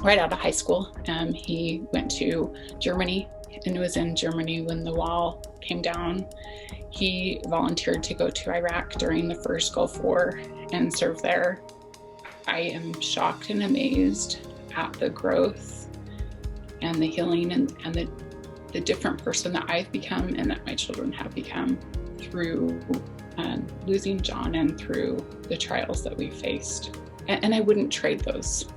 right out of high school. He went to Germany and was in Germany when the wall came down. He volunteered to go to Iraq during the first Gulf War and serve there. I am shocked and amazed at the growth and the healing and the different person that I've become and that my children have become through losing John and through the trials that we faced. And I wouldn't trade those.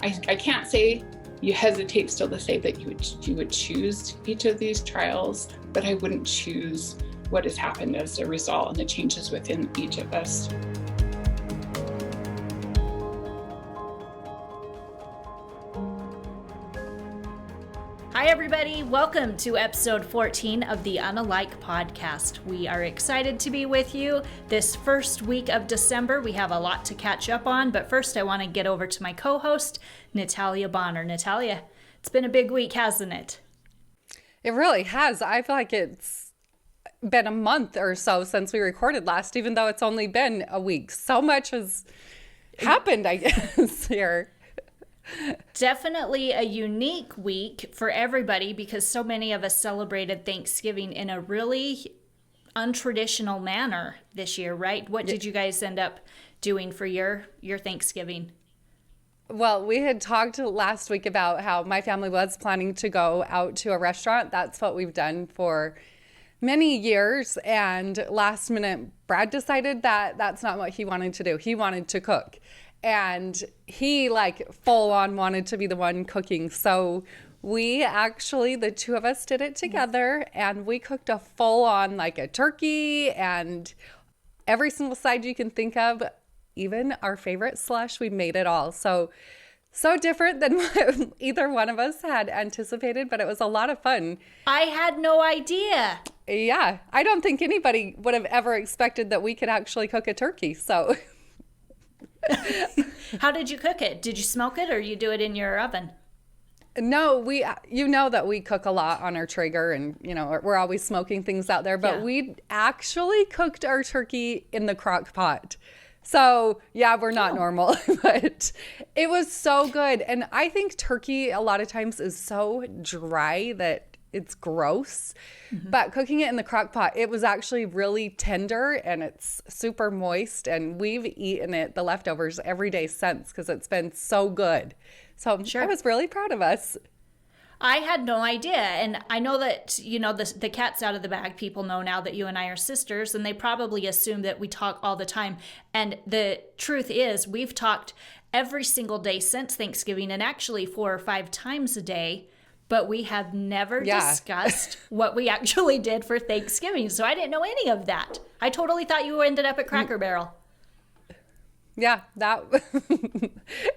I can't say you hesitate still to say that you would choose each of these trials, but I wouldn't choose what has happened as a result and the changes within each of us. Hi everybody, welcome to episode 14 of the Un+alike podcast. We are excited to be with you this first week of December. We have a lot to catch up on, but first I want to get over to my co-host, Natalia Bonner. Natalia, it's been a big week, hasn't it? It really has. I feel like it's been a month or so since we recorded last, even though it's only been a week. So much has happened, I guess, here. Definitely a unique week for everybody because so many of us celebrated Thanksgiving in a really untraditional manner this year, right? What did you guys end up doing for your Thanksgiving? Well, we had talked last week about how my family was planning to go out to a restaurant. That's what we've done for many years. And last minute, Brad decided that that's not what he wanted to do. He wanted to cook. And he full on wanted to be the one cooking. So we actually, the two of us did it together and we cooked a full on a turkey and every single side you can think of, even our favorite slush, we made it all. So different than what either one of us had anticipated, but it was a lot of fun. I had no idea. Yeah, I don't think anybody would have ever expected that we could actually cook a turkey, so... How did you cook it? Did you smoke it or you do it in your oven? No, you know that we cook a lot on our Traeger and, we're always smoking things out there, but we actually cooked our turkey in the crock pot. So yeah, we're not normal, but it was so good. And I think turkey a lot of times is so dry that it's gross, but cooking it in the crock pot, it was actually really tender and it's super moist. And we've eaten it, the leftovers, every day since because it's been so good. So I was really proud of us. I had no idea. And I know that, the cat's out of the bag. People know now that you and I are sisters, and they probably assume that we talk all the time. And the truth is, we've talked every single day since Thanksgiving, and actually 4 or 5 times a day. But we have never discussed what we actually did for Thanksgiving. So I didn't know any of that. I totally thought you ended up at Cracker Barrel. Yeah, that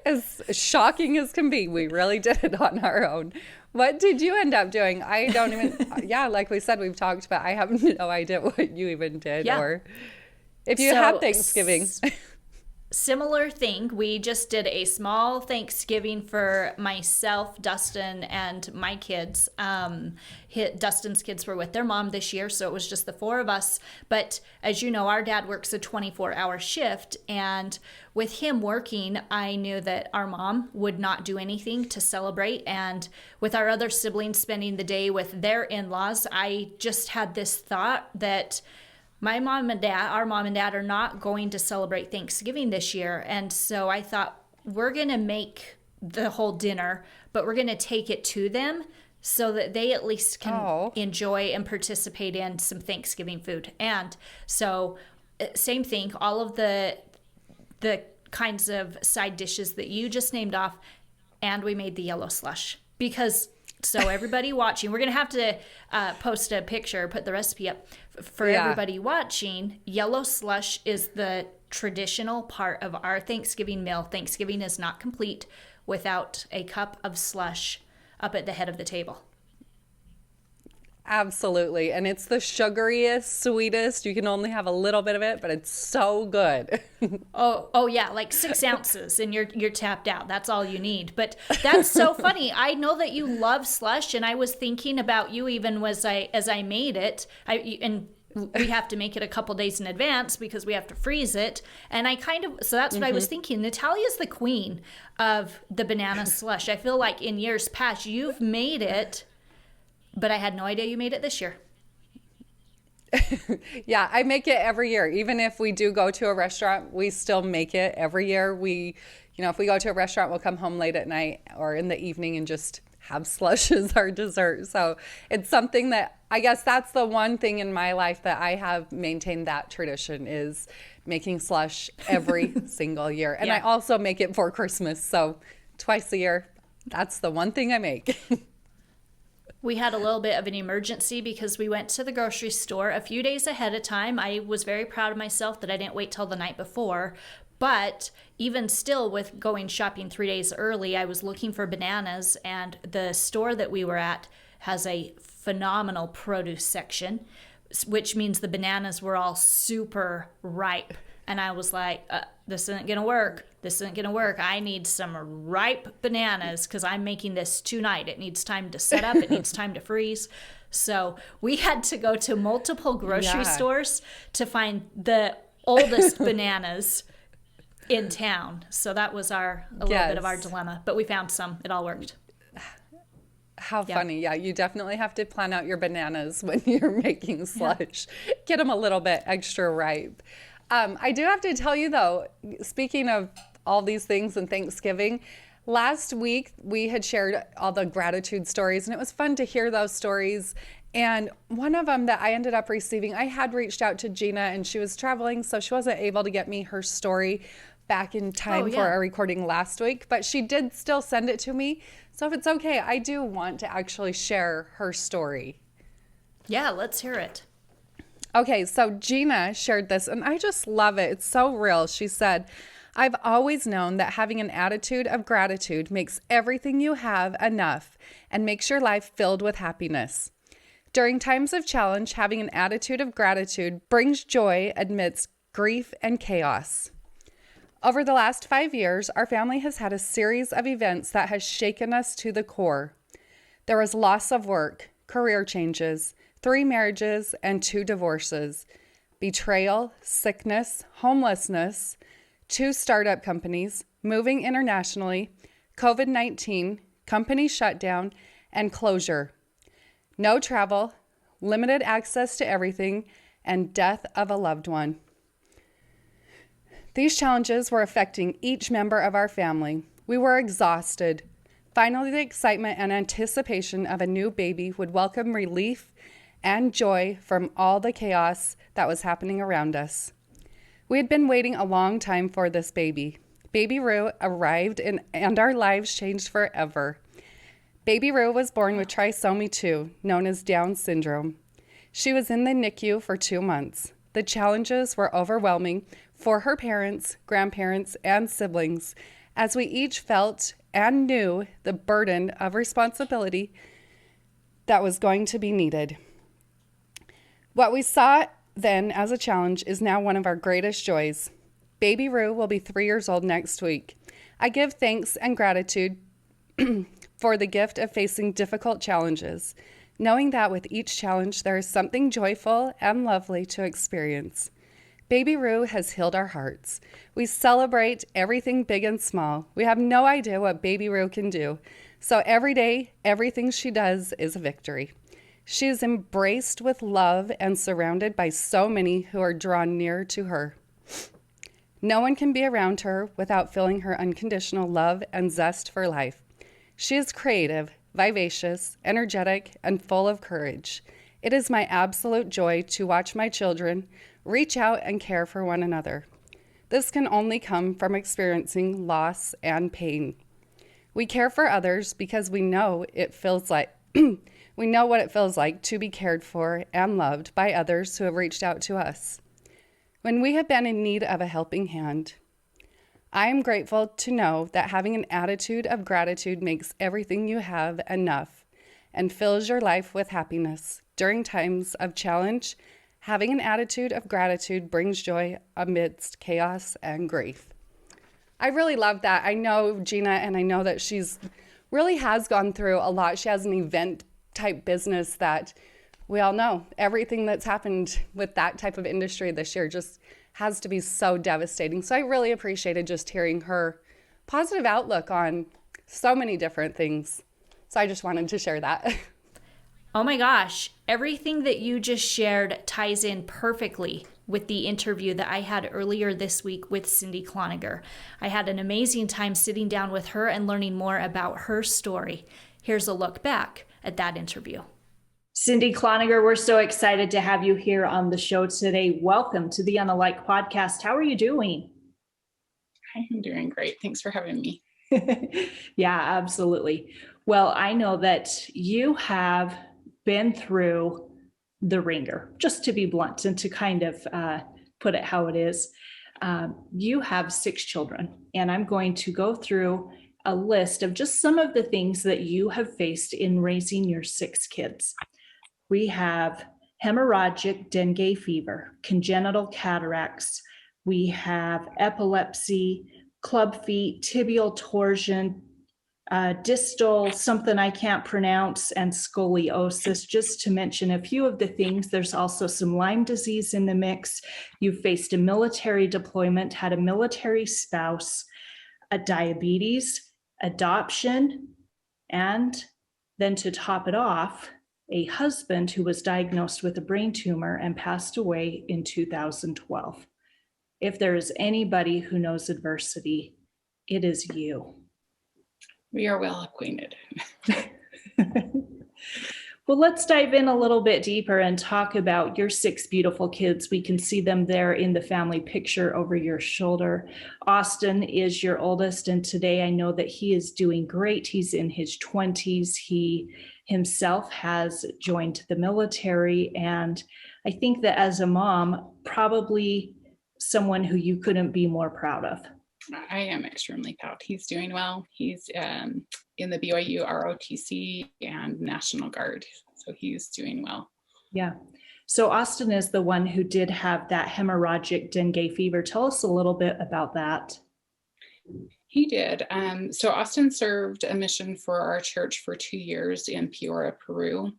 as shocking as can be. We really did it on our own. What did you end up doing? I don't even, like we said, we've talked, but I have no idea what you even did or if you had Thanksgiving. Similar thing. We just did a small Thanksgiving for myself, Dustin, and my kids. Dustin's kids were with their mom this year, so it was just the 4 of us. But as you know, our dad works a 24-hour shift, and with him working, I knew that our mom would not do anything to celebrate. And with our other siblings spending the day with their in-laws, I just had this thought that our mom and dad are not going to celebrate Thanksgiving this year. And so I thought, we're going to make the whole dinner, but we're going to take it to them so that they at least can enjoy and participate in some Thanksgiving food. And so same thing, all of the kinds of side dishes that you just named off, and we made the yellow slush because... So everybody watching, we're going to have to post a picture, put the recipe up for everybody watching. Yellow slush is the traditional part of our Thanksgiving meal. Thanksgiving is not complete without a cup of slush up at the head of the table. Absolutely. And it's the sugariest, sweetest. You can only have a little bit of it, but it's so good. Oh yeah, 6 ounces and you're tapped out. That's all you need. But that's so funny. I know that you love slush, and I was thinking about you even as I made it. And we have to make it a couple days in advance because we have to freeze it. And so that's what I was thinking. Natalia's the queen of the banana slush. I feel like in years past, you've made it, but I had no idea you made it this year. Yeah, I make it every year. Even if we do go to a restaurant, we still make it every year. If we go to a restaurant, we'll come home late at night or in the evening and just have slush as our dessert. So it's something that I guess that's the one thing in my life that I have maintained, that tradition, is making slush every single year. And I also make it for Christmas. So twice a year, that's the one thing I make. We had a little bit of an emergency because we went to the grocery store a few days ahead of time. I was very proud of myself that I didn't wait till the night before. But even still, with going shopping 3 days early, I was looking for bananas, and the store that we were at has a phenomenal produce section, which means the bananas were all super ripe. And I was like, this isn't going to work. This isn't going to work. I need some ripe bananas because I'm making this tonight. It needs time to set up. It needs time to freeze. So we had to go to multiple grocery stores to find the oldest bananas in town. So that was a little bit of our dilemma. But we found some. It all worked. How funny. Yeah, you definitely have to plan out your bananas when you're making slush. Yeah. Get them a little bit extra ripe. I do have to tell you, though, speaking of all these things and Thanksgiving, last week we had shared all the gratitude stories, and it was fun to hear those stories. And one of them that I ended up receiving, I had reached out to Gina, and she was traveling, so she wasn't able to get me her story back in time for our recording last week, but she did still send it to me. So if it's okay, I do want to actually share her story. Yeah, let's hear it. Okay, so Gina shared this, and I just love it. It's so real. She said, I've always known that having an attitude of gratitude makes everything you have enough and makes your life filled with happiness. During times of challenge, having an attitude of gratitude brings joy amidst grief and chaos. Over the last 5 years, our family has had a series of events that has shaken us to the core. There was loss of work, career changes, 3 marriages and 2 divorces, betrayal, sickness, homelessness, 2 startup companies, moving internationally, COVID-19, company shutdown, and closure. No travel, limited access to everything, and death of a loved one. These challenges were affecting each member of our family. We were exhausted. Finally, the excitement and anticipation of a new baby would welcome relief and joy from all the chaos that was happening around us. We had been waiting a long time for this baby. Baby Rue arrived and our lives changed forever. Baby Rue was born with trisomy 2, known as Down syndrome. She was in the NICU for 2 months. The challenges were overwhelming for her parents, grandparents, and siblings, as we each felt and knew the burden of responsibility that was going to be needed. What we saw then as a challenge is now one of our greatest joys. Baby Rue will be 3 years old next week. I give thanks and gratitude for the gift of facing difficult challenges, knowing that with each challenge there is something joyful and lovely to experience. Baby Rue has healed our hearts. We celebrate everything big and small. We have no idea what Baby Rue can do. So every day, everything she does is a victory. She is embraced with love and surrounded by so many who are drawn near to her. No one can be around her without feeling her unconditional love and zest for life. She is creative, vivacious, energetic, and full of courage. It is my absolute joy to watch my children reach out and care for one another. This can only come from experiencing loss and pain. We care for others because we know it feels like we know what it feels like to be cared for and loved by others who have reached out to us when we have been in need of a helping hand. I am grateful to know that having an attitude of gratitude makes everything you have enough and fills your life with happiness. During times of challenge, having an attitude of gratitude brings joy amidst chaos and grief. I really love that. I know Gina, and I know that she's really has gone through a lot. She has an event type business that we all know everything that's happened with that type of industry this year just has to be so devastating. So I really appreciated just hearing her positive outlook on so many different things. So I just wanted to share that. Oh my gosh, everything that you just shared ties in perfectly with the interview that I had earlier this week with Cindy Cloninger. I had an amazing time sitting down with her and learning more about her story. Here's a look back at that interview. Cindy Cloninger, we're so excited to have you here on the show today. Welcome to the Un+alike podcast. How are you doing? I'm doing great. Thanks for having me. Yeah, absolutely. Well, I know that you have been through the ringer, just to be blunt and to kind of put it how it is. You have 6 children, and I'm going to go through a list of just some of the things that you have faced in raising your 6 kids. We have hemorrhagic dengay fever, congenital cataracts. We have epilepsy, club feet, tibial torsion, distal, something I can't pronounce, and scoliosis, just to mention a few of the things. There's also some Lyme disease in the mix. You faced a military deployment, had a military spouse, a diabetes, adoption, and then to top it off, a husband who was diagnosed with a brain tumor and passed away in 2012. If there is anybody who knows adversity, it is you. We are well acquainted. Well, let's dive in a little bit deeper and talk about your 6 beautiful kids. We can see them there in the family picture over your shoulder. Austin is your oldest, and today I know that he is doing great. He's in his 20s. He himself has joined the military, and I think that as a mom, probably someone who you couldn't be more proud of. I am extremely proud. He's doing well. He's in the BYU ROTC and National Guard, so he's doing well. Yeah. So Austin is the one who did have that hemorrhagic dengay fever. Tell us a little bit about that. He did. So Austin served a mission for our church for 2 years in Piura, Peru.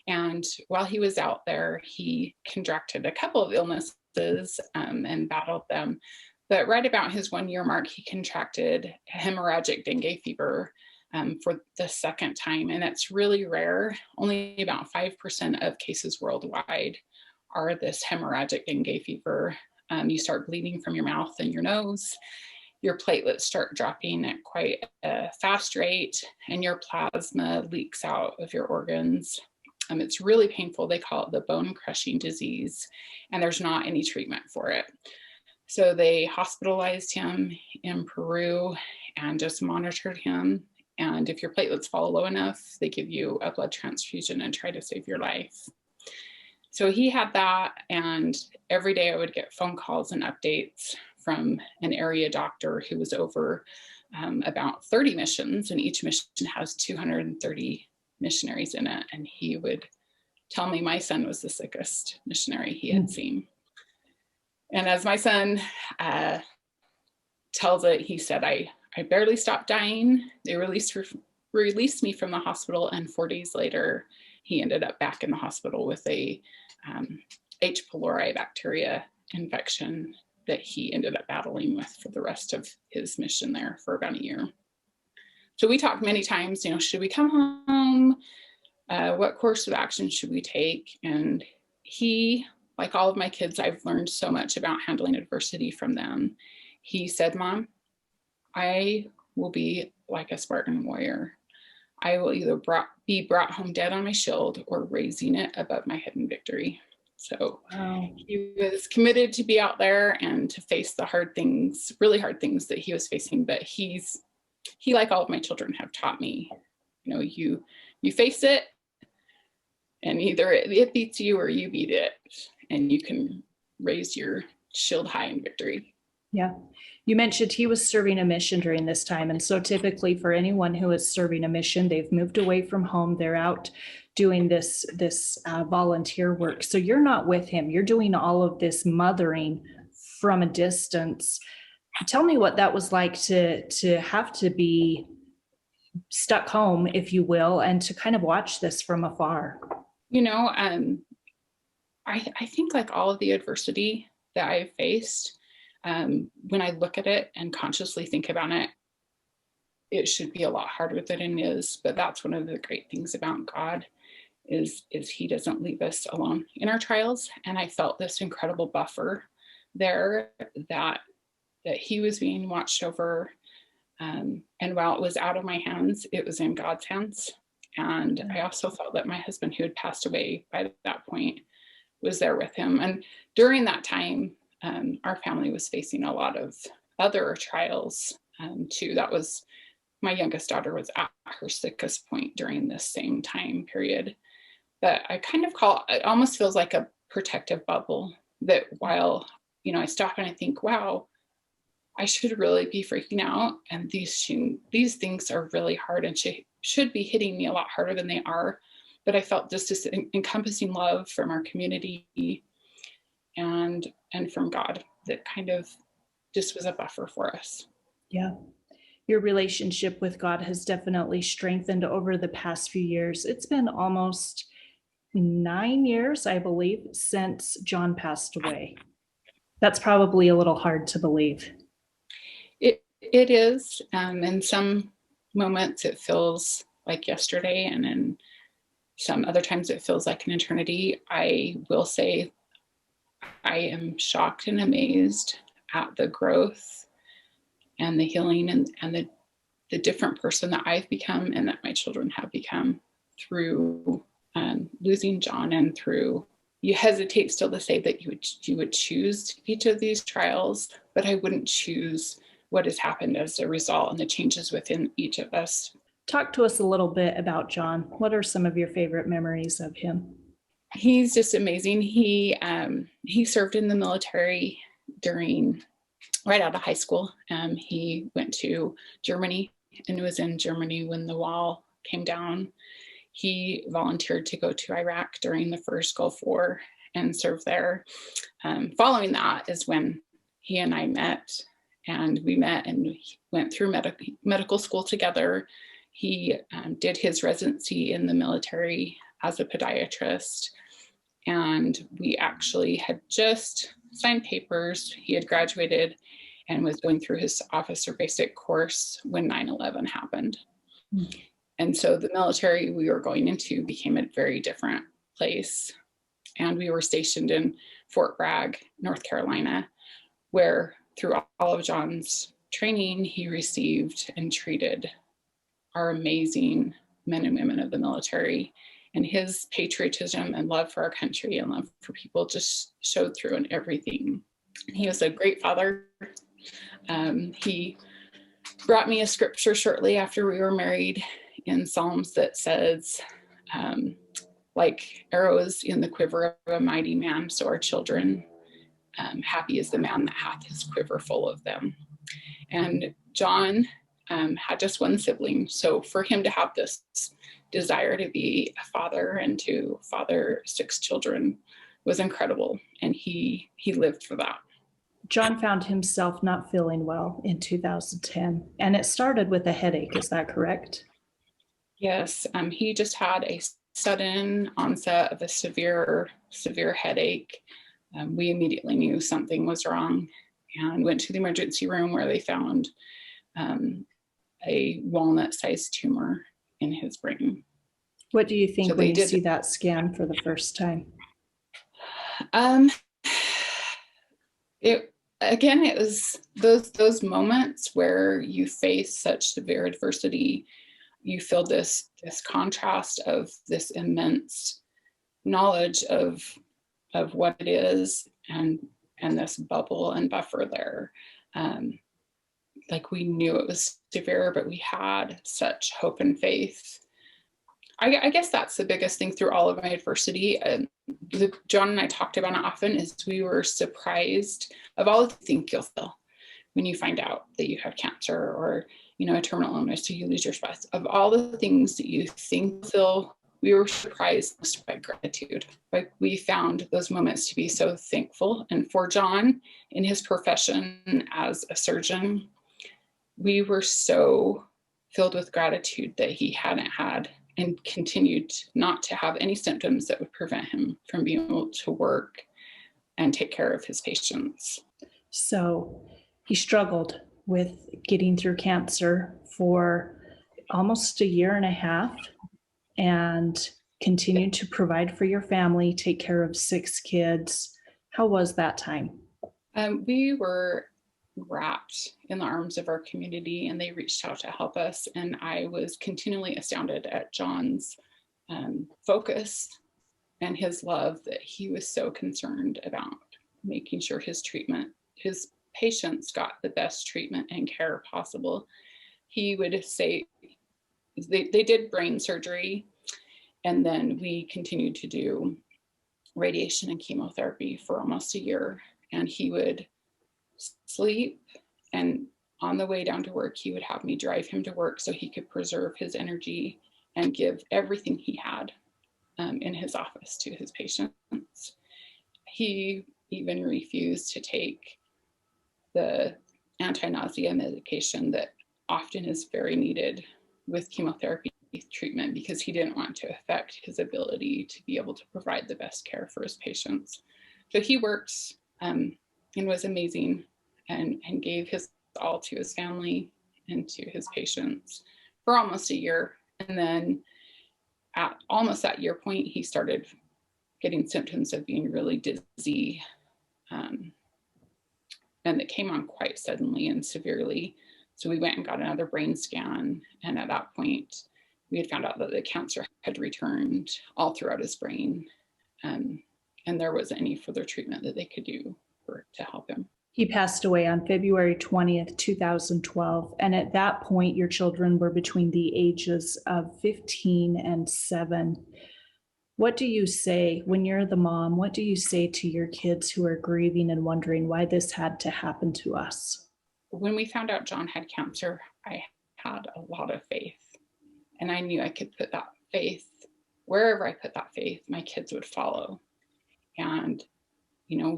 And while he was out there, he contracted a couple of illnesses and battled them. But right about his 1-year mark, he contracted hemorrhagic dengue fever for the 2nd time. And it's really rare. Only about 5% of cases worldwide are this hemorrhagic dengue fever. You start bleeding from your mouth and your nose. Your platelets start dropping at quite a fast rate, and your plasma leaks out of your organs. It's really painful. They call it the bone crushing disease, and there's not any treatment for it. So they hospitalized him in Peru and just monitored him. And if your platelets fall low enough, they give you a blood transfusion and try to save your life. So he had that, and every day I would get phone calls and updates from an area doctor who was over about 30 missions, and each mission has 230 missionaries in it. And he would tell me my son was the sickest missionary he had seen. And as my son tells it, he said, I barely stopped dying. They released me from the hospital, and 4 days later, he ended up back in the hospital with a H. pylori bacteria infection that he ended up battling with for the rest of his mission there for about a year. So we talked many times, should we come home? What course of action should we take? And he, like all of my kids, I've learned so much about handling adversity from them. He said, Mom, I will be like a Spartan warrior. I will either be brought home dead on my shield or raising it above my head in victory. So He was committed to be out there and to face the hard things, really hard things that he was facing. But he, like all of my children, have taught me, you face it, and either it beats you or you beat it, and you can raise your shield high in victory. Yeah. You mentioned he was serving a mission during this time. And so typically for anyone who is serving a mission, they've moved away from home. They're out doing this volunteer work. So you're not with him. You're doing all of this mothering from a distance. Tell me what that was like to have to be stuck home, if you will, and to kind of watch this from afar. You know, I think like all of the adversity that I've faced, when I look at it and consciously think about it, it should be a lot harder than it is. But that's one of the great things about God is he doesn't leave us alone in our trials. And I felt this incredible buffer there that he was being watched over. And while it was out of my hands, it was in God's hands. And I also felt that my husband, who had passed away by that point, was there with him. And during that time, our family was facing a lot of other trials too. That was, my youngest daughter was at her sickest point during this same time period. But I kind of call it, almost feels like a protective bubble that while, I stop and I think, wow, I should really be freaking out. And these things are really hard and should be hitting me a lot harder than they are. But I felt just this encompassing love from our community and from God that kind of just was a buffer for us. Yeah. Your relationship with God has definitely strengthened over the past few years. It's been almost 9 years, I believe, since John passed away. That's probably a little hard to believe. It is. In some moments it feels like yesterday, and in some other times it feels like an eternity. I will say I am shocked and amazed at the growth and the healing and the different person that I've become and that my children have become through losing John, and through, you hesitate still to say that you would choose each of these trials, but I wouldn't choose what has happened as a result and the changes within each of us. Talk to us a little bit about John. What are some of your favorite memories of him? He's just amazing. He served in the military right out of high school. He went to Germany and was in Germany when the wall came down. He volunteered to go to Iraq during the first Gulf War and served there. Following that is when he and I met, and we met and went through medical school together. He did his residency in the military as a podiatrist, and we actually had just signed papers. He had graduated and was going through his officer basic course when 9/11 happened. Mm-hmm. And so the military we were going into became a very different place. And we were stationed in Fort Bragg, North Carolina, where through all of John's training, he received and treated our amazing men and women of the military. And his patriotism and love for our country and love for people just showed through in everything. He was a great father. He brought me a scripture shortly after we were married in Psalms that says, like arrows in the quiver of a mighty man, so our children, happy is the man that hath his quiver full of them. And John had just one sibling. So for him to have this desire to be a father and to father 6 children was incredible. And he lived for that. John found himself not feeling well in 2010, and it started with a headache. Is that correct? Yes, he just had a sudden onset of a severe headache. We immediately knew something was wrong and went to the emergency room, where they found a walnut-sized tumor in his brain. What do you think when you see that scan for the first time? It was those moments where you face such severe adversity. You feel this contrast of this immense knowledge of what it is, and this bubble and buffer there. Like we knew it was severe, but we had such hope and faith. I guess that's the biggest thing through all of my adversity. John and I talked about it often, is we were surprised of all the things you'll feel when you find out that you have cancer, or a terminal illness, so you lose your spouse. Of all the things that you think feel, we were surprised by gratitude. Like we found those moments to be so thankful. And for John, in his profession as a surgeon, we were so filled with gratitude that he hadn't had and continued not to have any symptoms that would prevent him from being able to work and take care of his patients. So he struggled with getting through cancer for almost a year and a half and continued to provide for your family, take care of 6 kids. How was that time? We were wrapped in the arms of our community, and they reached out to help us. And I was continually astounded at John's focus and his love, that he was so concerned about making sure his patients got the best treatment and care possible. He would say, they did brain surgery, and then we continued to do radiation and chemotherapy for almost a year. And he would sleep, and on the way down to work, he would have me drive him to work so he could preserve his energy and give everything he had in his office to his patients. He even refused to take the anti-nausea medication that often is very needed with chemotherapy treatment, because he didn't want to affect his ability to be able to provide the best care for his patients. So he worked and was amazing, and gave his all to his family and to his patients for almost a year. And then at almost that year point, he started getting symptoms of being really dizzy, and that came on quite suddenly and severely. So we went and got another brain scan, and at that point, we had found out that the cancer had returned all throughout his brain, and there wasn't any further treatment that they could do to help him. He passed away on February 20th, 2012. And at that point, your children were between the ages of 15 and 7. What do you say when you're the mom? What do you say to your kids who are grieving and wondering why this had to happen to us? When we found out John had cancer, I had a lot of faith. And I knew I could put that faith, wherever I put that faith, my kids would follow. And,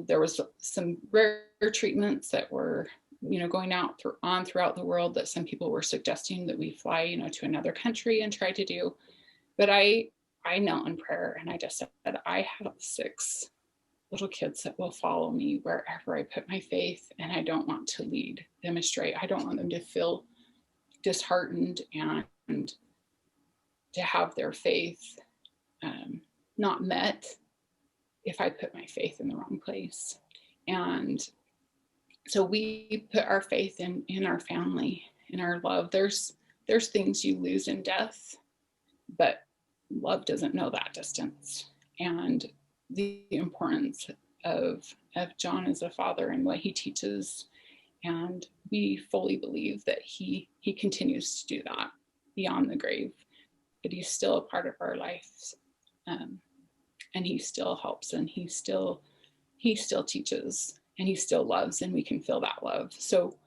there was some rare treatments that were, going out throughout the world, that some people were suggesting that we fly, to another country and try to do. But I knelt in prayer, and I just said, I have 6 little kids that will follow me wherever I put my faith, and I don't want to lead them astray. I don't want them to feel disheartened and to have their faith not met if I put my faith in the wrong place. And so we put our faith in our family, in our love. There's things you lose in death, but love doesn't know that distance. And the importance of John as a father and what he teaches. And we fully believe that he continues to do that beyond the grave, but he's still a part of our lives. And he still helps, and he still teaches, and he still loves, and we can feel that love. So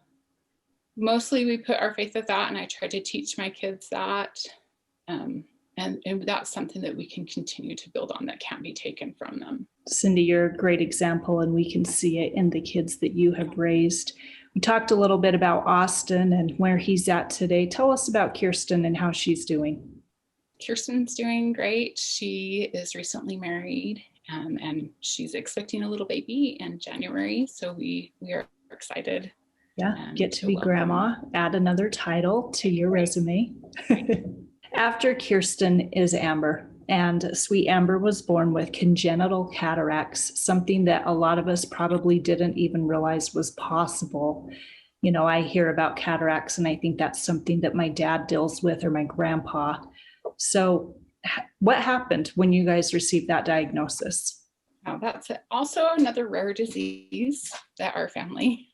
mostly we put our faith at that, and I try to teach my kids that. And that's something that we can continue to build on, that can't be taken from them. Cindy, you're a great example, and we can see it in the kids that you have raised. We talked a little bit about Austin and where he's at today. Tell us about Kirsten and how she's doing. Kirsten's doing great. She is recently married, and she's expecting a little baby in January. So we are excited. Yeah, get to be grandma, add another title to your resume. After Kirsten is Amber, and sweet Amber was born with congenital cataracts, something that a lot of us probably didn't even realize was possible. I hear about cataracts, and I think that's something that my dad deals with, or my grandpa. So what happened when you guys received that diagnosis? That's also another rare disease that our family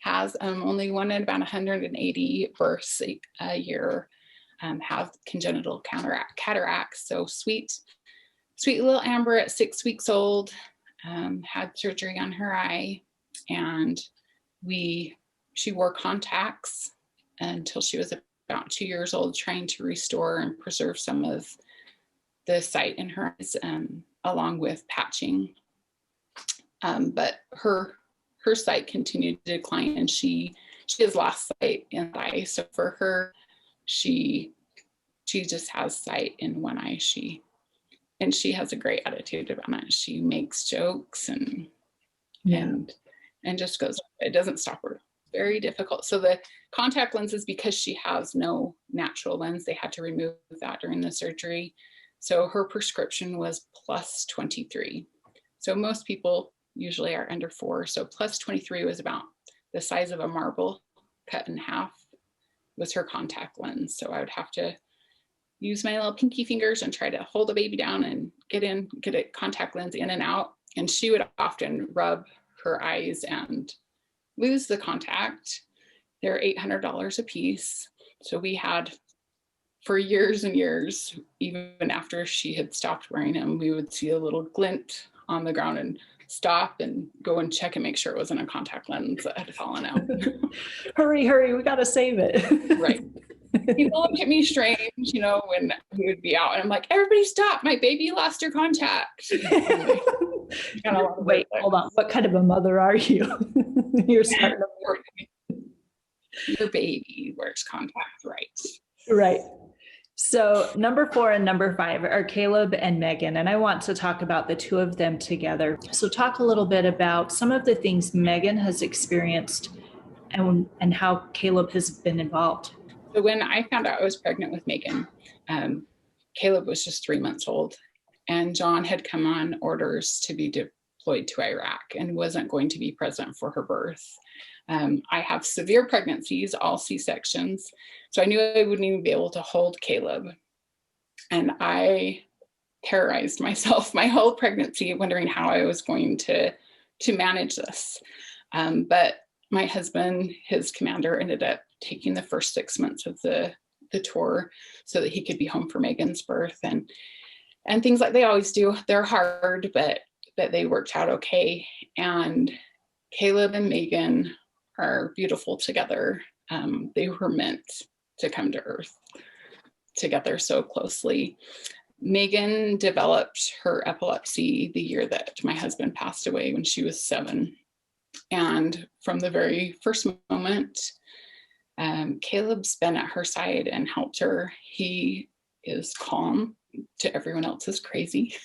has. Only one in about 180 births a year have congenital cataracts. So sweet little Amber at 6 weeks old had surgery on her eye, and she wore contacts until she was about 2 years old, trying to restore and preserve some of the sight in her eyes, along with patching. But her sight continued to decline, and she has lost sight in the eye. So for her, she she just has sight in one eye. She has a great attitude about it. She makes jokes and just goes, it doesn't stop her. Very difficult. So the contact lenses, because she has no natural lens, they had to remove that during the surgery. So her prescription was plus 23. So most people usually are under 4. So plus 23 was about the size of a marble cut in half was her contact lens. So I would have to use my little pinky fingers and try to hold the baby down and get a contact lens in and out. And she would often rub her eyes and lose the contact. They're $800 a piece. So we had, for years and years, even after she had stopped wearing them, we would see a little glint on the ground and stop and go and check and make sure it wasn't a contact lens that had fallen out. Hurry, we got to save it. Right. People look at me strange, when we would be out, and I'm like, everybody stop, my baby lost her contact. Wait, hold on. What kind of a mother are you? You're starting to your baby wears contacts, right? Right. So number 4 and number 5 are Caleb and Megan, and I want to talk about the two of them together. So talk a little bit about some of the things Megan has experienced and how Caleb has been involved. So when I found out I was pregnant with Megan, Caleb was just 3 months old, and John had come on orders to be deployed to Iraq and wasn't going to be present for her birth. I have severe pregnancies, all C-sections, so I knew I wouldn't even be able to hold Caleb. And I terrorized myself my whole pregnancy, wondering how I was going to manage this. But my husband, his commander, ended up taking the first 6 months of the tour so that he could be home for Megan's birth, and things like they always do. They're hard, but they worked out okay. And Caleb and Megan are beautiful together. They were meant to come to earth together so closely. Megan developed her epilepsy the year that my husband passed away, when she was 7. And from the very first moment, Caleb's been at her side and helped her. He is calm to everyone else's crazy.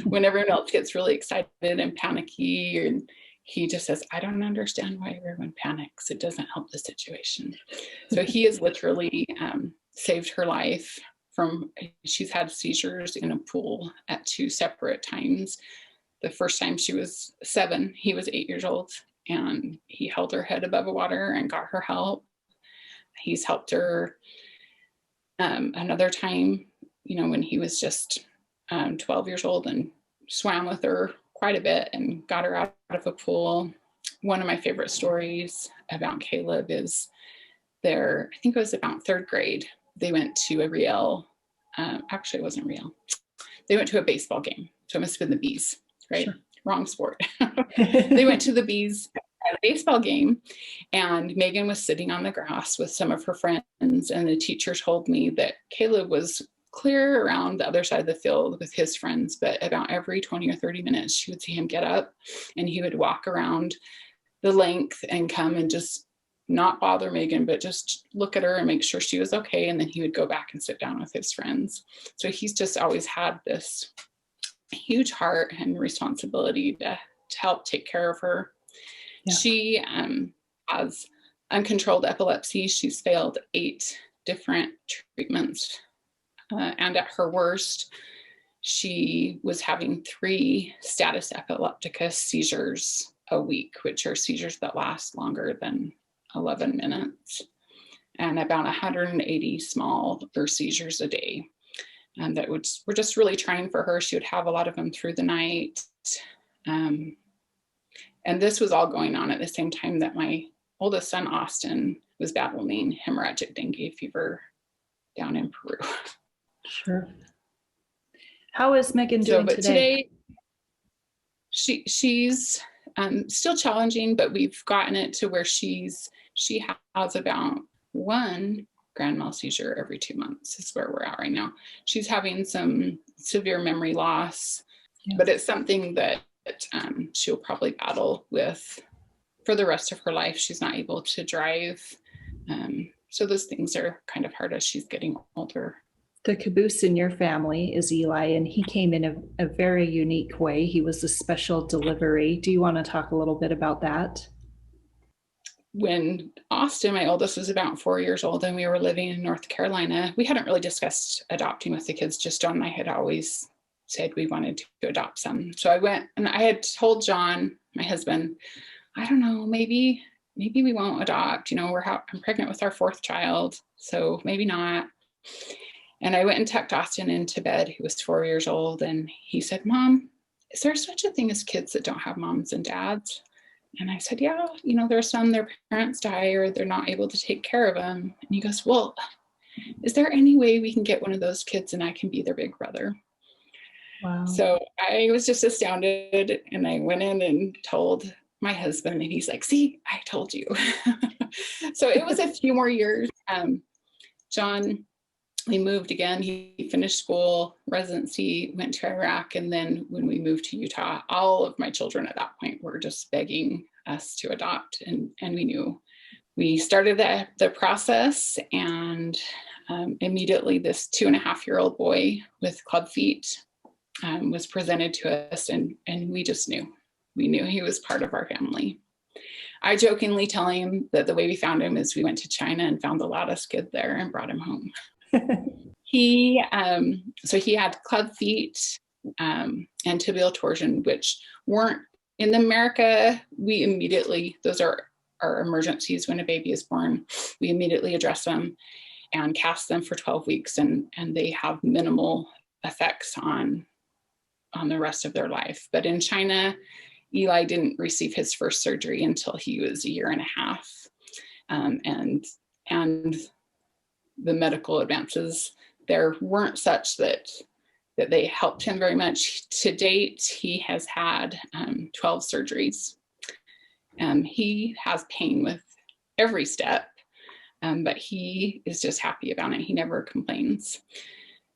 When everyone else gets really excited and panicky, and he just says, I don't understand why everyone panics. It doesn't help the situation. So he has literally saved her life she's had seizures in a pool at 2 separate times. The first time she was 7, he was 8 years old, and he held her head above the water and got her help. He's helped her another time, when he was just 12 years old, and swam with her quite a bit and got her out of a pool. One of my favorite stories about Caleb is I think it was about 3rd grade. They went to a Riel, actually it wasn't Riel. They went to a baseball game. So it must have been the Bees, right? Sure. Wrong sport. They went to the Bees at a baseball game, and Megan was sitting on the grass with some of her friends, and the teacher told me that Caleb was clear around the other side of the field with his friends, but about every 20 or 30 minutes, she would see him get up and he would walk around the length and come and just not bother Megan, but just look at her and make sure she was okay. And then he would go back and sit down with his friends. So he's just always had this huge heart and responsibility to help take care of her. Yeah. She has uncontrolled epilepsy. She's failed 8 different treatments. And at her worst, she was having 3 status epilepticus seizures a week, which are seizures that last longer than 11 minutes, and about 180 small seizures a day. And that were just really trying for her. She would have a lot of them through the night. And this was all going on at the same time that my oldest son, Austin, was battling hemorrhagic dengue fever down in Peru. Sure. How is Megan doing today? She's still challenging, but we've gotten it to where she has about 1 grand mal seizure every 2 months is where we're at right now. She's having some severe memory loss, but it's something that she'll probably battle with for the rest of her life. She's not able to drive. So those things are kind of hard as she's getting older. The caboose in your family is Eli, and he came in a very unique way. He was a special delivery. Do you want to talk a little bit about that? When Austin, my oldest, was about 4 years old and we were living in North Carolina, we hadn't really discussed adopting with the kids. Just John and I had always said we wanted to adopt some. So I went and I had told John, my husband, I don't know, maybe we won't adopt. I'm pregnant with our 4th child, so maybe not. And I went and tucked Austin into bed. He was 4 years old. And he said, Mom, is there such a thing as kids that don't have moms and dads? And I said, yeah, there's some, their parents die or they're not able to take care of them. And he goes, well, is there any way we can get one of those kids and I can be their big brother? Wow. So I was just astounded. And I went in and told my husband, and he's like, see, I told you. So it was a few more years. John, we moved again. He finished school, residency, went to Iraq. And then when we moved to Utah, all of my children at that point were just begging us to adopt. And we knew. We started the process, and immediately this 2.5-year-old boy with club feet was presented to us. And we just knew. We knew he was part of our family. I jokingly tell him that the way we found him is we went to China and found the loudest kid there and brought him home. He had club feet and tibial torsion, which weren't in America. We immediately, those are our emergencies when a baby is born. We immediately address them and cast them for 12 weeks, and they have minimal effects on the rest of their life. But in China, Eli didn't receive his first surgery until he was 1.5 years. And the medical advances there weren't such that they helped him very much. To date, he has had 12 surgeries. He has pain with every step, but he is just happy about it. He never complains.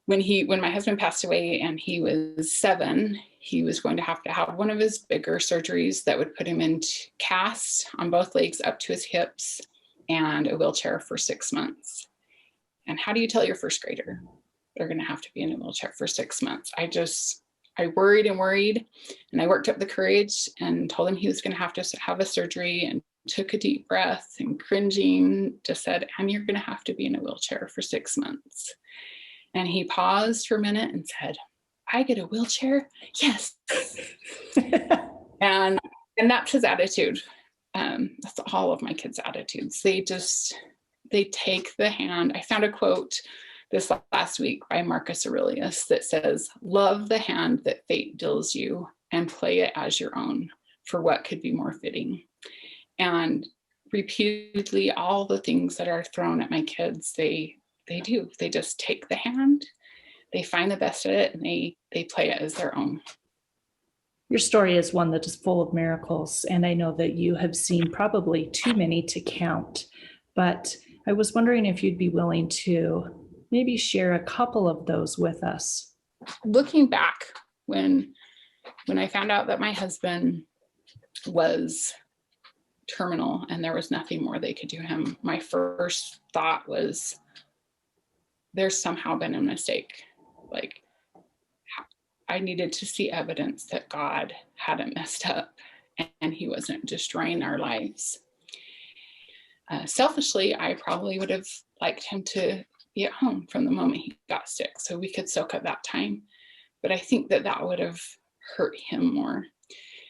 When my husband passed away and he was 7, he was going to have one of his bigger surgeries that would put him in casts on both legs up to his hips and a wheelchair for 6 months. And how do you tell your first grader they're going to have to be in a wheelchair for 6 months? I worried and worried, and I worked up the courage and told him he was going to have a surgery, and took a deep breath and cringing just said, and you're going to have to be in a wheelchair for 6 months. And he paused for a minute and said, I get a wheelchair? Yes. and that's his attitude. That's all of my kids' attitudes. They take the hand. I found a quote this last week by Marcus Aurelius that says, love the hand that fate deals you and play it as your own, for what could be more fitting. And repeatedly, all the things that are thrown at my kids, they do. They just take the hand, they find the best of it, and they play it as their own. Your story is one that is full of miracles, and I know that you have seen probably too many to count, but I was wondering if you'd be willing to maybe share a couple of those with us. Looking back, when I found out that my husband was terminal and there was nothing more they could do him, my first thought was, there's somehow been a mistake. Like, I needed to see evidence that God hadn't messed up and he wasn't destroying our lives. Selfishly, I probably would have liked him to be at home from the moment he got sick so we could soak up that time. But I think that would have hurt him more.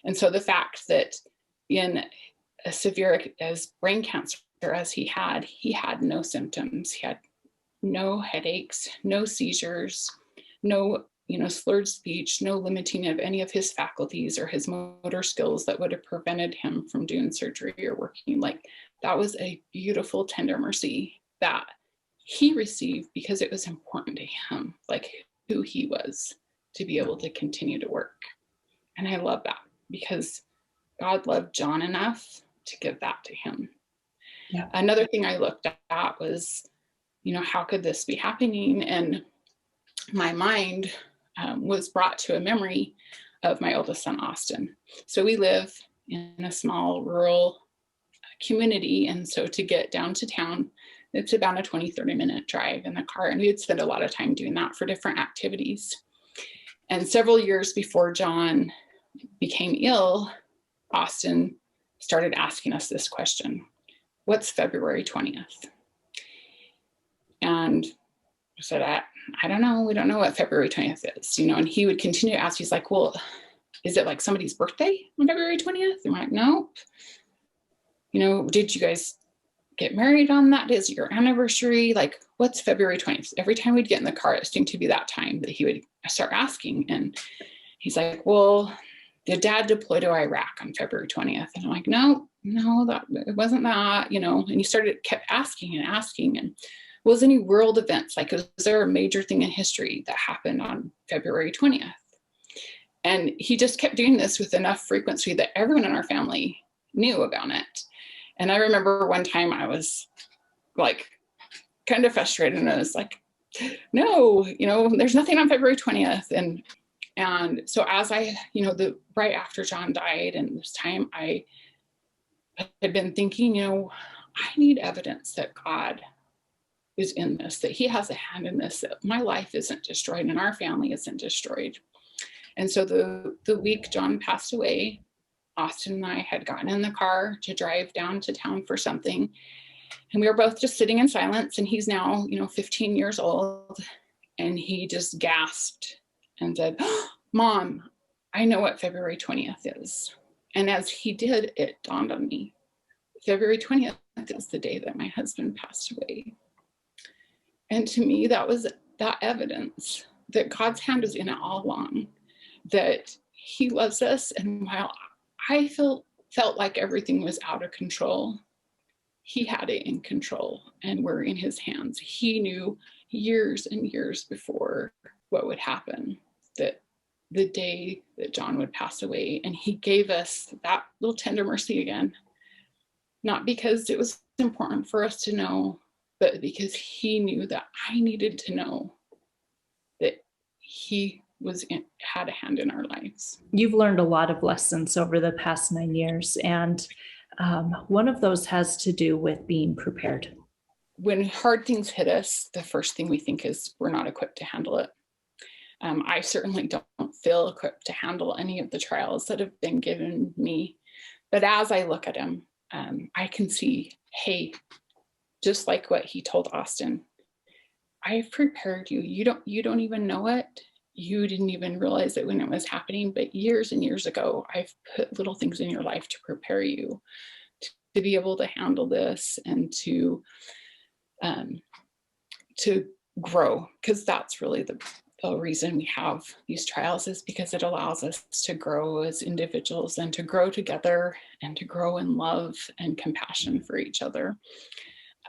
And so the fact that in as severe as brain cancer as he had no symptoms. He had no headaches, no seizures, no slurred speech, no limiting of any of his faculties or his motor skills that would have prevented him from doing surgery or working. Like, that was a beautiful, tender mercy that he received because it was important to him, like who he was, to be able to continue to work. And I love that because God loved John enough to give that to him. Yeah. Another thing I looked at was, how could this be happening? And my mind was brought to a memory of my oldest son, Austin. So we live in a small rural community. And so to get down to town it's about a 20-30 minute drive in the car. And we'd spend a lot of time doing that for different activities. And several years before John became ill, Austin started asking us this question: what's February 20th? And I said, I don't know. We don't know what February 20th is, and he would continue to ask. He's like, well, is it like somebody's birthday on February 20th? And we're like, nope. Did you guys get married on that day? Is it your anniversary? Like, what's February 20th? Every time we'd get in the car, it seemed to be that time that he would start asking. And he's like, well, did Dad deploy to Iraq on February 20th? And I'm like, no, it wasn't that, and he kept asking and asking. And was any world events, like, was there a major thing in history that happened on February 20th? And he just kept doing this with enough frequency that everyone in our family knew about it. And I remember one time I was like kind of frustrated, and I was like, no, there's nothing on February 20th. And so as right after John died, and this time I had been thinking, I need evidence that God is in this, that he has a hand in this, that my life isn't destroyed and our family isn't destroyed. And so the week John passed away, Austin and I had gotten in the car to drive down to town for something. And we were both just sitting in silence. And he's now, 15 years old. And he just gasped and said, Mom, I know what February 20th is. And as he did, it dawned on me. February 20th is the day that my husband passed away. And to me, that was that evidence that God's hand was in it all along, that he loves us. And while I felt like everything was out of control, he had it in control, and we're in his hands. He knew years and years before what would happen, that the day that John would pass away. And he gave us that little tender mercy again, not because it was important for us to know, but because he knew that I needed to know that he had a hand in our lives. You've learned a lot of lessons over the past 9 years, and one of those has to do with being prepared. When hard things hit us, the first thing we think is we're not equipped to handle it. I certainly don't feel equipped to handle any of the trials that have been given me. But as I look at them, I can see, hey, just like what he told Austin, I've prepared you. You don't even know it. You didn't even realize it when it was happening. But years and years ago, I've put little things in your life to prepare you to be able to handle this and to grow, because that's really the reason we have these trials, is because it allows us to grow as individuals and to grow together and to grow in love and compassion for each other.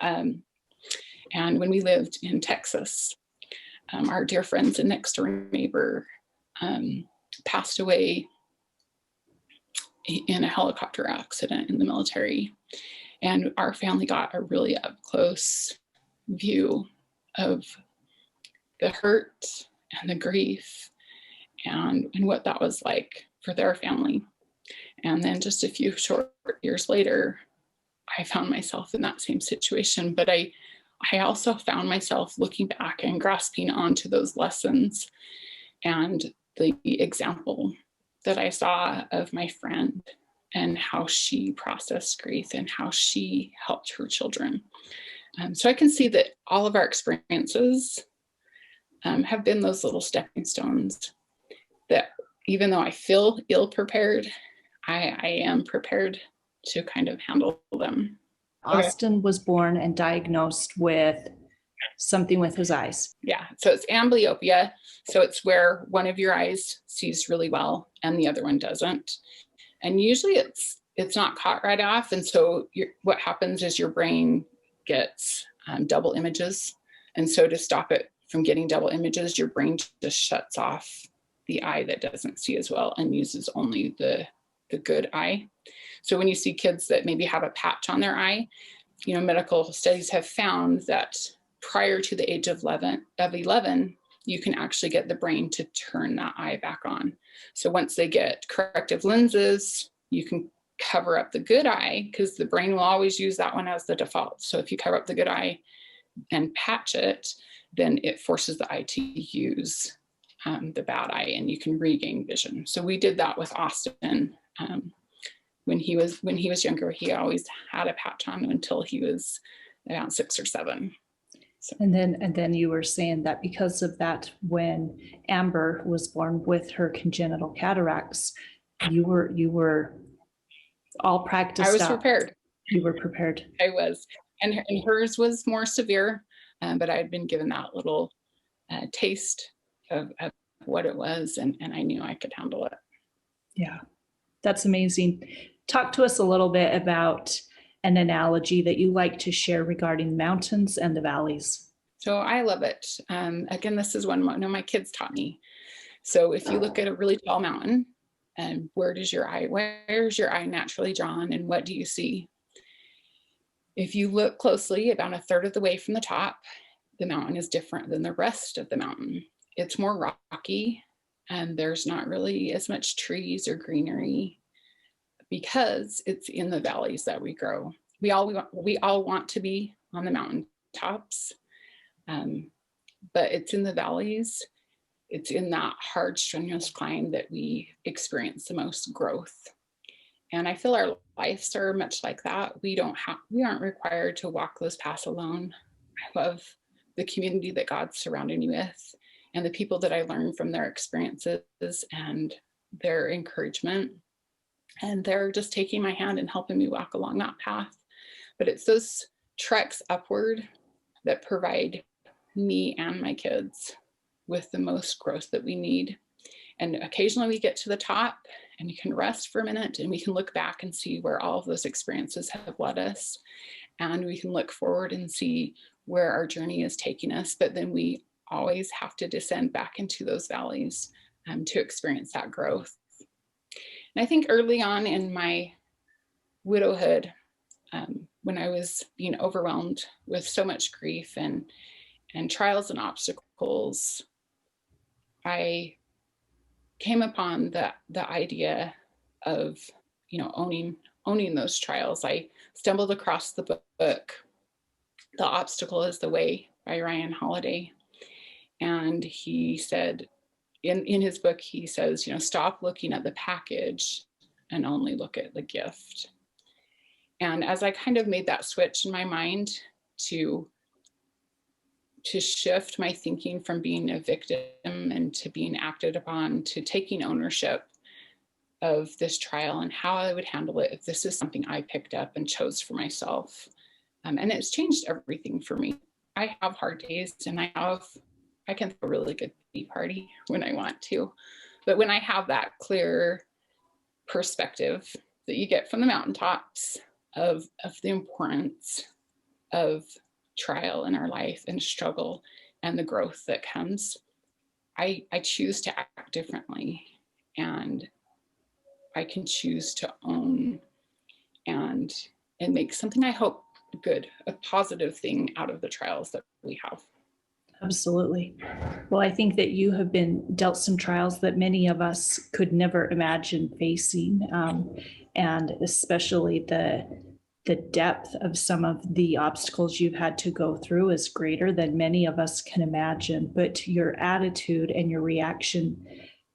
And when we lived in Texas, our dear friends and next door neighbor passed away in a helicopter accident in the military. And our family got a really up close view of the hurt and the grief and what that was like for their family. And then just a few short years later, I found myself in that same situation. But I also found myself looking back and grasping onto those lessons and the example that I saw of my friend and how she processed grief and how she helped her children. So I can see that all of our experiences have been those little stepping stones that even though I feel ill-prepared, I am prepared to kind of handle them. Austin was born and diagnosed with something with his eyes. Yeah, so it's amblyopia. So it's where one of your eyes sees really well and the other one doesn't. And usually it's not caught right off. And so what happens is your brain gets double images. And so to stop it from getting double images, your brain just shuts off the eye that doesn't see as well and uses only the good eye. So when you see kids that maybe have a patch on their eye, medical studies have found that prior to the age of 11, you can actually get the brain to turn that eye back on. So once they get corrective lenses, you can cover up the good eye, because the brain will always use that one as the default. So if you cover up the good eye and patch it, then it forces the eye to use the bad eye, and you can regain vision. So we did that with Austin. When he was younger, he always had a patch on until he was around 6 or 7. So. And then you were saying that because of that, when Amber was born with her congenital cataracts, you were all practiced. I was prepared. You were prepared. I was, and hers was more severe, but I had been given that little taste of what it was, and I knew I could handle it. Yeah, that's amazing. Talk to us a little bit about an analogy that you like to share regarding mountains and the valleys. So I love it. Again, this is one of my kids taught me. So if you look at a really tall mountain, and where's your eye naturally drawn, and what do you see? If you look closely, about a third of the way from the top, the mountain is different than the rest of the mountain. It's more rocky, and there's not really as much trees or greenery, because it's in the valleys that we grow. We all want to be on the mountain tops, but it's in the valleys. It's in that hard, strenuous climb that we experience the most growth. And I feel our lives are much like that. We aren't required to walk those paths alone. I love the community that God's surrounding me with, and the people that I learn from their experiences and their encouragement. And they're just taking my hand and helping me walk along that path. But it's those treks upward that provide me and my kids with the most growth that we need. And occasionally we get to the top and we can rest for a minute, and we can look back and see where all of those experiences have led us. And we can look forward and see where our journey is taking us. But then we always have to descend back into those valleys to experience that growth. And I think early on in my widowhood, when I was being overwhelmed with so much grief and trials and obstacles, I came upon the idea of, owning those trials. I stumbled across the book, The Obstacle is the Way by Ryan Holiday. And he said, in his book, he says, stop looking at the package and only look at the gift. And as I kind of made that switch in my mind to shift my thinking from being a victim and to being acted upon, to taking ownership of this trial and how I would handle it if this is something I picked up and chose for myself. And it's changed everything for me. I have hard days, and I can throw a really good party when I want to. But when I have that clear perspective that you get from the mountaintops of the importance of trial in our life and struggle and the growth that comes, I choose to act differently, and I can choose to own and make something, I hope, good, a positive thing out of the trials that we have. Absolutely. Well, I think that you have been dealt some trials that many of us could never imagine facing, and especially the depth of some of the obstacles you've had to go through is greater than many of us can imagine. But your attitude and your reaction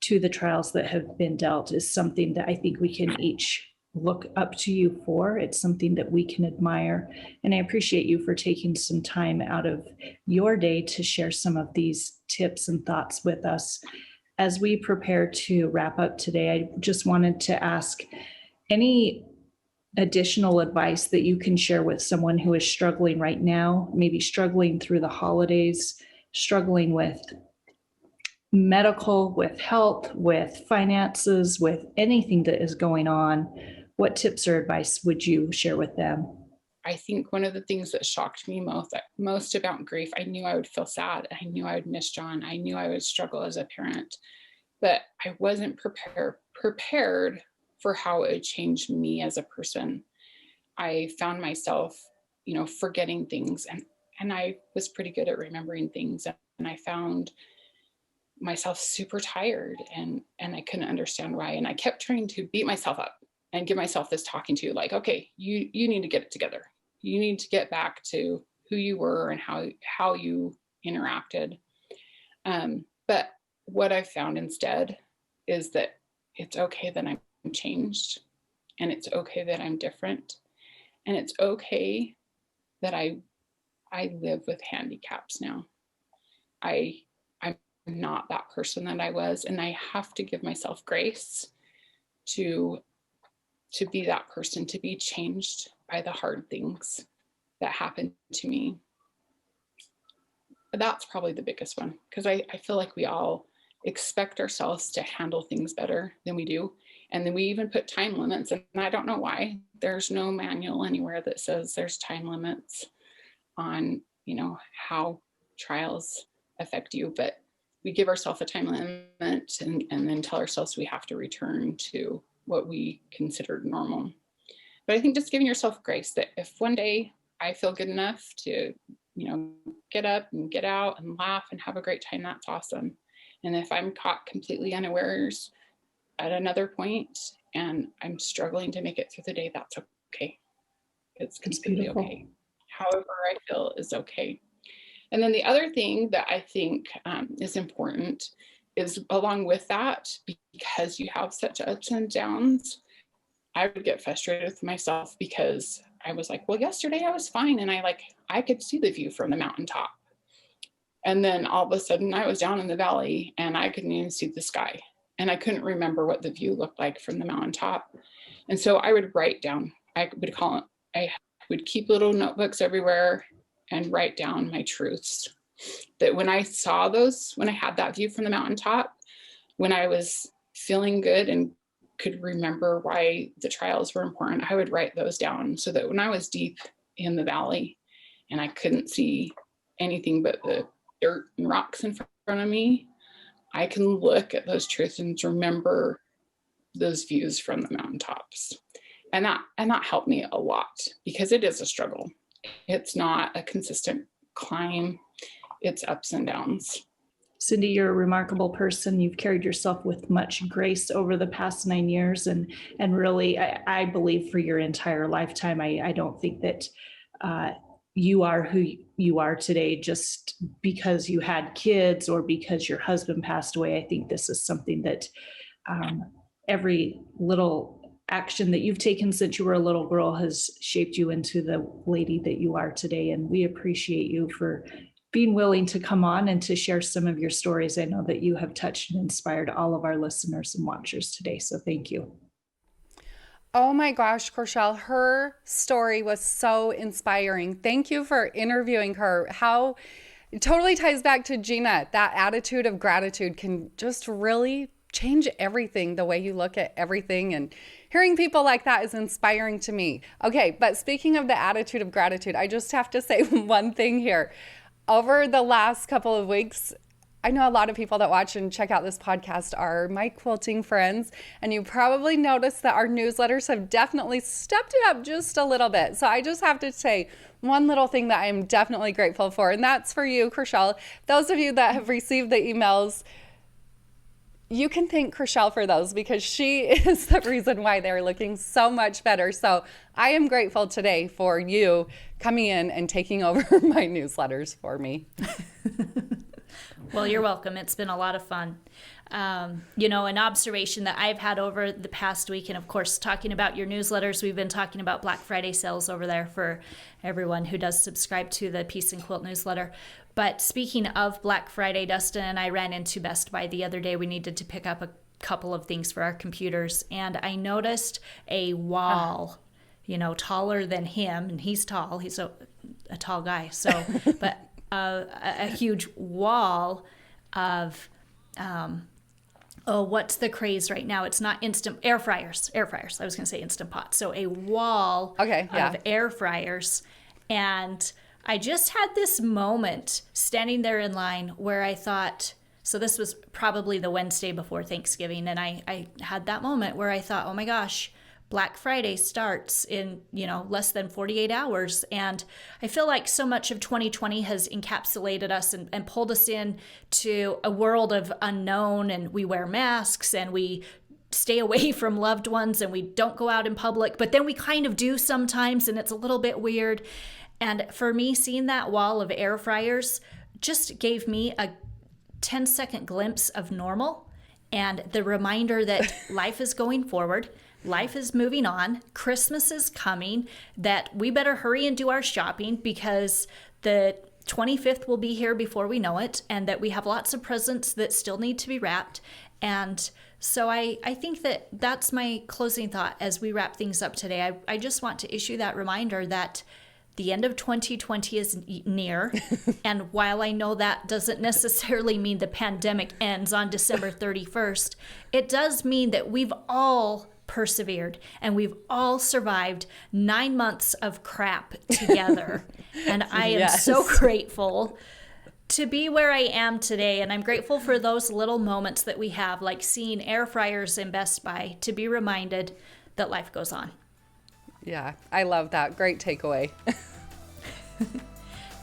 to the trials that have been dealt is something that I think we can each look up to you for. It's something that we can admire. And I appreciate you for taking some time out of your day to share some of these tips and thoughts with us. As we prepare to wrap up today, I just wanted to ask any additional advice that you can share with someone who is struggling right now, maybe struggling through the holidays, struggling with medical, with health, with finances, with anything that is going on. What tips or advice would you share with them? I think one of the things that shocked me most about grief, I knew I would feel sad. I knew I would miss John. I knew I would struggle as a parent, but I wasn't prepared for how it would change me as a person. I found myself, forgetting things, and I was pretty good at remembering things. And I found myself super tired, and I couldn't understand why. And I kept trying to beat myself up. and give myself this talking to, like, okay, you need to get it together. You need to get back to who you were and how you interacted. But what I found instead is that it's okay that I'm changed, and it's okay that I'm different, and it's okay that I live with handicaps now. I'm not that person that I was, and I have to give myself grace to be that person, to be changed by the hard things that happened to me. That's probably the biggest one, because I feel like we all expect ourselves to handle things better than we do. And then we even put time limits, and I don't know why. There's no manual anywhere that says there's time limits on, how trials affect you, but we give ourselves a time limit and then tell ourselves we have to return to what we considered normal. But I think just giving yourself grace that if one day I feel good enough to, get up and get out and laugh and have a great time, that's awesome. And if I'm caught completely unawares at another point and I'm struggling to make it through the day, that's okay. It's completely okay. However I feel is okay. And then the other thing that I think is important is, along with that, because you have such ups and downs, I would get frustrated with myself because I was like, well, yesterday I was fine, and I could see the view from the mountaintop. And then all of a sudden I was down in the valley and I couldn't even see the sky, and I couldn't remember what the view looked like from the mountaintop. And so I would write down, I would keep little notebooks everywhere and write down my truths, that when I saw those, when I had that view from the mountaintop, when I was feeling good and could remember why the trials were important, I would write those down, so that when I was deep in the valley and I couldn't see anything but the dirt and rocks in front of me, I can look at those truths and remember those views from the mountaintops. And that helped me a lot, because it is a struggle. It's not a consistent climb. It's ups and downs. Cindy, you're a remarkable person. You've carried yourself with much grace over the past 9 years, and really, I believe for your entire lifetime. I don't think that you are who you are today just because you had kids or because your husband passed away. I think this is something that every little action that you've taken since you were a little girl has shaped you into the lady that you are today. And we appreciate you for being willing to come on and to share some of your stories. I know that you have touched and inspired all of our listeners and watchers today. So thank you. Oh my gosh, Krachel, her story was so inspiring. Thank you for interviewing her. How it totally ties back to Gina. That attitude of gratitude can just really change everything, the way you look at everything. And hearing people like that is inspiring to me. Okay, but speaking of the attitude of gratitude, I just have to say one thing here. Over the last couple of weeks, I know a lot of people that watch and check out this podcast are my quilting friends, and you probably noticed that our newsletters have definitely stepped it up just a little bit. So I just have to say one little thing that I am definitely grateful for, and that's for you, Krachel. Those of you that have received the emails, you can thank Krachel for those, because she is the reason why they're looking so much better. So I am grateful today for you coming in and taking over my newsletters for me. Well, you're welcome. It's been a lot of fun. An observation that I've had over the past week, and of course, talking about your newsletters, we've been talking about Black Friday sales over there for everyone who does subscribe to the Peace and Quilt newsletter. But speaking of Black Friday, Dustin and I ran into Best Buy the other day. We needed to pick up a couple of things for our computers, and I noticed a wall, taller than him, and he's tall. He's a tall guy. So, but a huge wall of, what's the craze right now? It's not instant air fryers. I was going to say Instant Pot. So a wall of air fryers. And I just had this moment standing there in line where I thought, so this was probably the Wednesday before Thanksgiving. And I had that moment where I thought, oh my gosh, Black Friday starts in, less than 48 hours. And I feel like so much of 2020 has encapsulated us and pulled us in to a world of unknown, and we wear masks and we stay away from loved ones and we don't go out in public, but then we kind of do sometimes, and it's a little bit weird. And for me, seeing that wall of air fryers just gave me a 10-second glimpse of normal and the reminder that life is going forward. Life is moving on. Christmas is coming, that we better hurry and do our shopping because the 25th will be here before we know it, and that we have lots of presents that still need to be wrapped. And so I think that that's my closing thought as we wrap things up today. I just want to issue that reminder that the end of 2020 is near. And while I know that doesn't necessarily mean the pandemic ends on December 31st, it does mean that we've all persevered and we've all survived 9 months of crap together. And I am so grateful to be where I am today. And I'm grateful for those little moments that we have, like seeing air fryers in Best Buy, to be reminded that life goes on. Yeah, I love that. Great takeaway.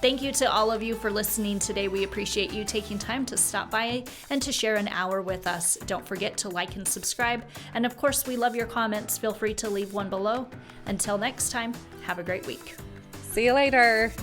Thank you to all of you for listening today. We appreciate you taking time to stop by and to share an hour with us. Don't forget to like and subscribe. And of course, we love your comments. Feel free to leave one below. Until next time, have a great week. See you later.